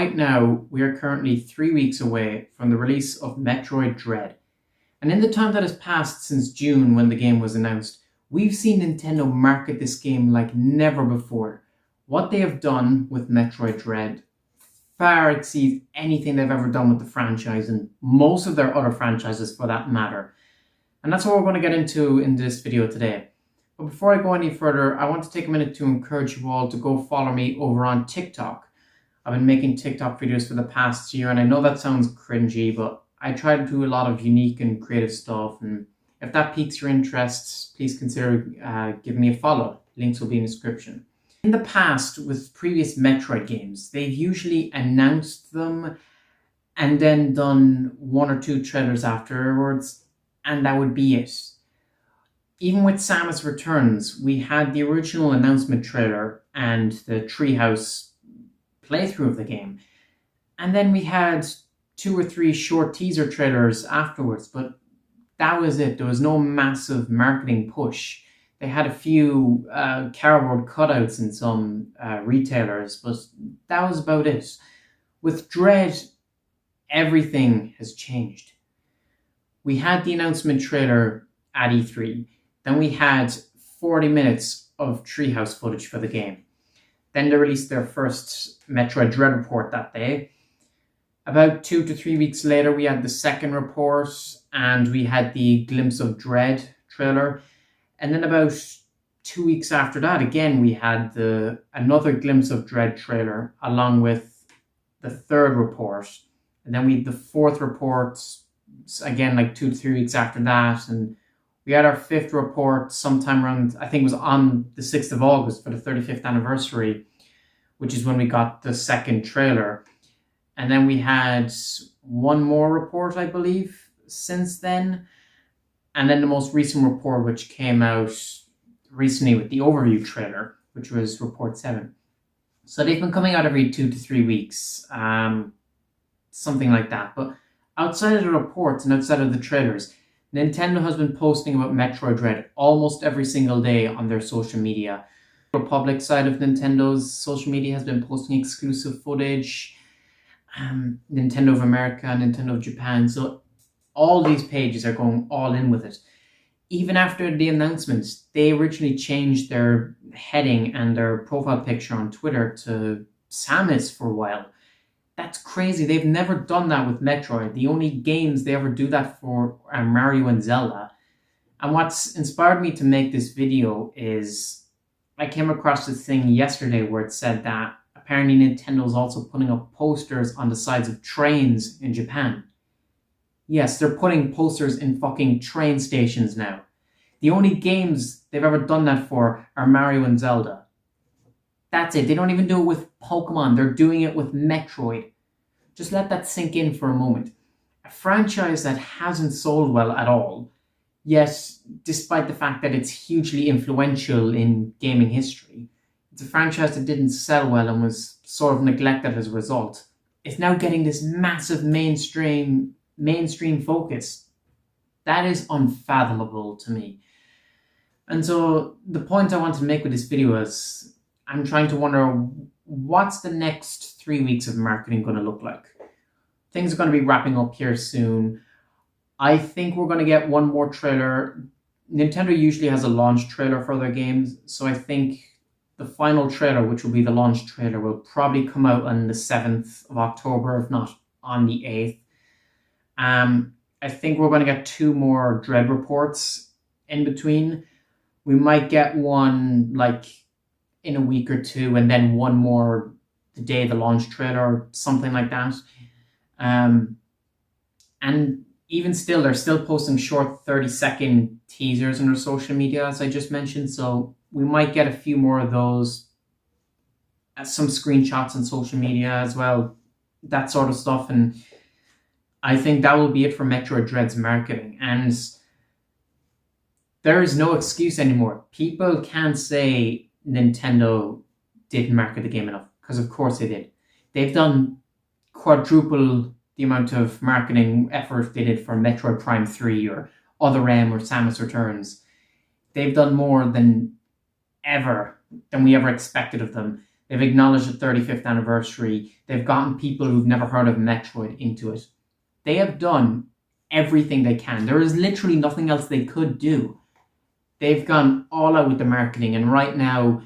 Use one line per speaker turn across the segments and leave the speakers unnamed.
Right now, we are currently 3 weeks away from the release of Metroid Dread. And in the time that has passed since June when the game was announced, we've seen Nintendo market this game like never before. What they have done with Metroid Dread far exceeds anything they've ever done with the franchise and most of their other franchises for that matter. And that's what we're going to get into in this video today. But before I go any further, I want to take a minute to encourage you all to go follow me over on TikTok. I've been making TikTok videos for the past year, and I know that sounds cringy, but I try to do a lot of unique and creative stuff. And if that piques your interest, please consider giving me a follow. Links will be in the description. In the past, with previous Metroid games, they've usually announced them and then done one or two trailers afterwards, and that would be it. Even with Samus Returns, we had the original announcement trailer and the Treehouse playthrough of the game. And then we had 2 or 3 short teaser trailers afterwards, but that was it. There was no massive marketing push. They had a few cardboard cutouts in some retailers, but that was about it. With Dread, everything has changed. We had the announcement trailer at E3. Then we had 40 minutes of Treehouse footage for the game. Then they released their first Metroid Dread report that day. About 2 to 3 weeks later, we had the second report, and we had the Glimpse of Dread trailer. And then about 2 weeks after that, again, we had another Glimpse of Dread trailer, along with the third report. And then we had the fourth report, again, like 2 to 3 weeks after that. And we had our fifth report sometime around, I think it was on the 6th of August for the 35th anniversary, which is when we got the second trailer. And then we had one more report, I believe, since then. And then the most recent report, which came out recently with the overview trailer, which was report 7. So they've been coming out every 2 to 3 weeks, something like that. But outside of the reports and outside of the trailers, Nintendo has been posting about Metroid Dread almost every single day on their social media. The Republic side of Nintendo's social media has been posting exclusive footage. Nintendo of America, Nintendo of Japan. So all these pages are going all in with it. Even after the announcements, they originally changed their heading and their profile picture on Twitter to Samus for a while. That's crazy. They've never done that with Metroid. The only games they ever do that for are Mario and Zelda. And what's inspired me to make this video is I came across this thing yesterday where it said that apparently Nintendo's also putting up posters on the sides of trains in Japan. Yes, they're putting posters in fucking train stations now. The only games they've ever done that for are Mario and Zelda. That's it. They don't even do it with Pokemon. They're doing it with Metroid. Just let that sink in for a moment. A franchise that hasn't sold well at all, yet despite the fact that it's hugely influential in gaming history, it's a franchise that didn't sell well and was sort of neglected as a result. It's now getting this massive mainstream focus. That is unfathomable to me. And so the point I want to make with this video is I'm trying to wonder, what's the next 3 weeks of marketing going to look like? Things are going to be wrapping up here soon. I think we're going to get one more trailer. Nintendo usually has a launch trailer for their games, so I think the final trailer, which will be the launch trailer, will probably come out on the 7th of October, if not on the 8th. I think we're going to get 2 more Dread reports in between. We might get one like in a week or 2, and then one more the day of the launch trailer or something like that. And even still, they're still posting short 30-second teasers on their social media, as I just mentioned. So we might get a few more of those, some screenshots on social media as well, that sort of stuff. And I think that will be it for Metroid Dread's marketing. And there is no excuse anymore. People can't say Nintendo didn't market the game enough, because of course they did. They've done quadruple the amount of marketing effort they did for Metroid Prime 3 or Other M or Samus Returns. They've done more than we ever expected of them. They've acknowledged the 35th anniversary. They've gotten people who've never heard of Metroid into it. They have done everything they can. There is literally nothing else they could do. They've gone all out with the marketing, and right now,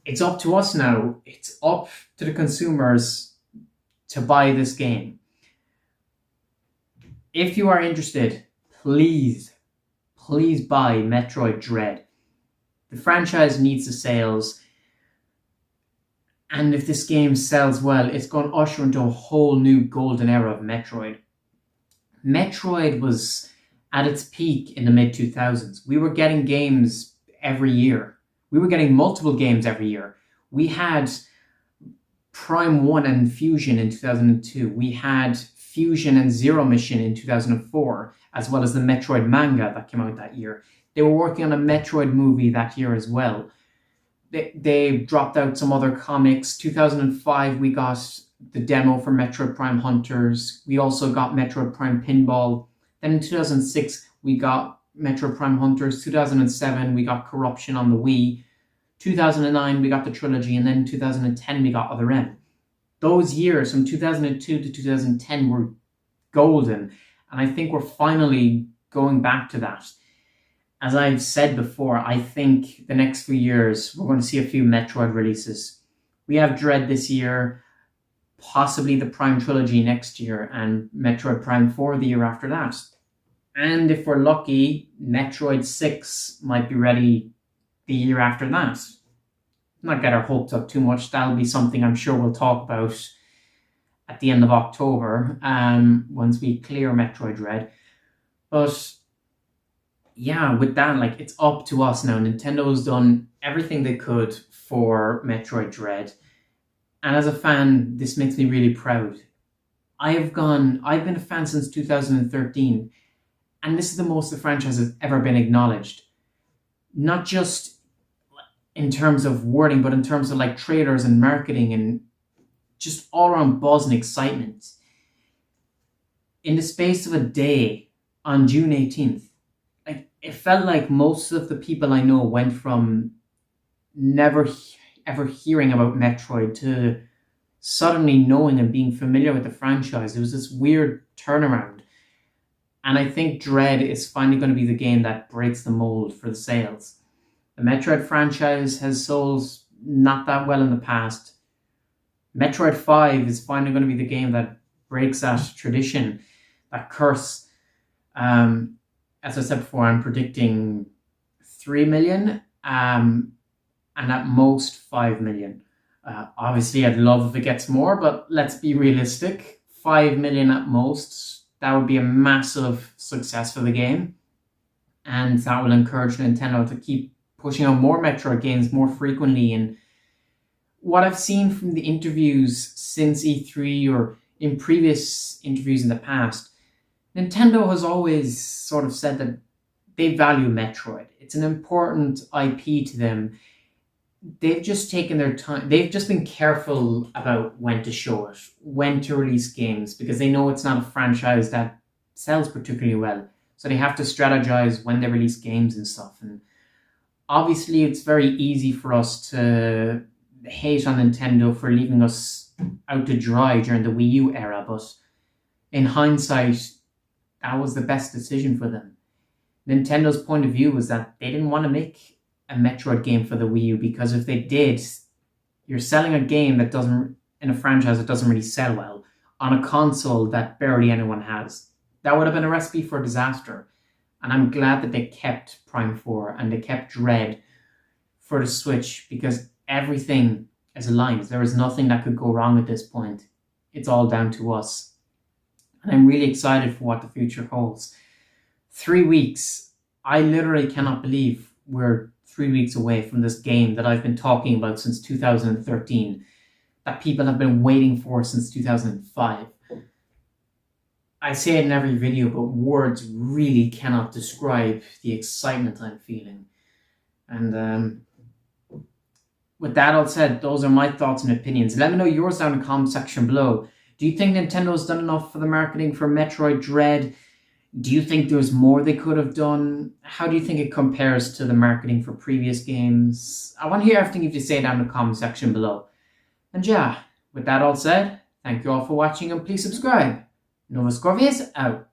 it's up to us now. It's up to the consumers to buy this game. If you are interested, please buy Metroid Dread. The franchise needs the sales, and if this game sells well, it's going to usher into a whole new golden era of Metroid. Metroid was at its peak in the mid-2000s. We were getting games every year. We were getting multiple games every year. We had Prime 1 and Fusion in 2002. We had Fusion and Zero Mission in 2004, as well as the Metroid manga that came out that year. They were working on a Metroid movie that year as well. They dropped out some other comics. 2005, we got the demo for Metroid Prime Hunters. We also got Metroid Prime Pinball. Then in 2006, we got Metroid Prime Hunters. 2007, we got Corruption on the Wii. 2009, we got the trilogy. And then in 2010, we got Other M. Those years from 2002 to 2010 were golden. And I think we're finally going back to that. As I've said before, I think the next few years, we're going to see a few Metroid releases. We have Dread this year, possibly the Prime Trilogy next year, and Metroid Prime 4 the year after that. And if we're lucky, Metroid 6 might be ready the year after that. Not get our hopes up too much. That'll be something I'm sure we'll talk about at the end of October, once we clear Metroid Dread. But yeah, with that, like, it's up to us now. Nintendo's done everything they could for Metroid Dread. And as a fan, this makes me really proud. I've been a fan since 2013, and this is the most the franchise has ever been acknowledged. Not just in terms of wording, but in terms of like trailers and marketing and just all around buzz and excitement. In the space of a day, on June 18th, like, it felt like most of the people I know went from never ever hearing about Metroid to suddenly knowing and being familiar with the franchise. It was this weird turnaround. And I think Dread is finally going to be the game that breaks the mold for the sales. The Metroid franchise has sold not that well in the past. Metroid 5 is finally going to be the game that breaks that tradition, that curse. As I said before, I'm predicting 3 million. And at most 5 million. Obviously, I'd love if it gets more, but let's be realistic. 5 million at most. That would be a massive success for the game. And that will encourage Nintendo to keep pushing out more Metroid games more frequently. And what I've seen from the interviews since E3 or in previous interviews in the past, Nintendo has always sort of said that they value Metroid. It's an important IP to them. They've just taken their time. They've just been careful about when to show it, when to release games, because they know it's not a franchise that sells particularly well. So they have to strategize when they release games and stuff. And obviously, it's very easy for us to hate on Nintendo for leaving us out to dry during the Wii U era. But in hindsight, that was the best decision for them. Nintendo's point of view was that they didn't want to make a Metroid game for the Wii U, because if they did, you're selling a game that doesn't, in a franchise that doesn't really sell well, on a console that barely anyone has. That would have been a recipe for disaster. And I'm glad that they kept Prime 4 and they kept Dread for the Switch, because everything is aligned. There is nothing that could go wrong at this point. It's all down to us. And I'm really excited for what the future holds. 3 weeks. I literally cannot believe we're 3 weeks away from this game that I've been talking about since 2013, that people have been waiting for since 2005. I say it in every video, but words really cannot describe the excitement I'm feeling. And with that all said, those are my thoughts and opinions. Let me know yours down in the comment section below. Do you think Nintendo's done enough for the marketing for Metroid Dread? Do you think there's more they could have done? How do you think it compares to the marketing for previous games? I want to hear everything you have to say down in the comment section below. And yeah, with that all said, thank you all for watching and please subscribe. Novas Corvius out.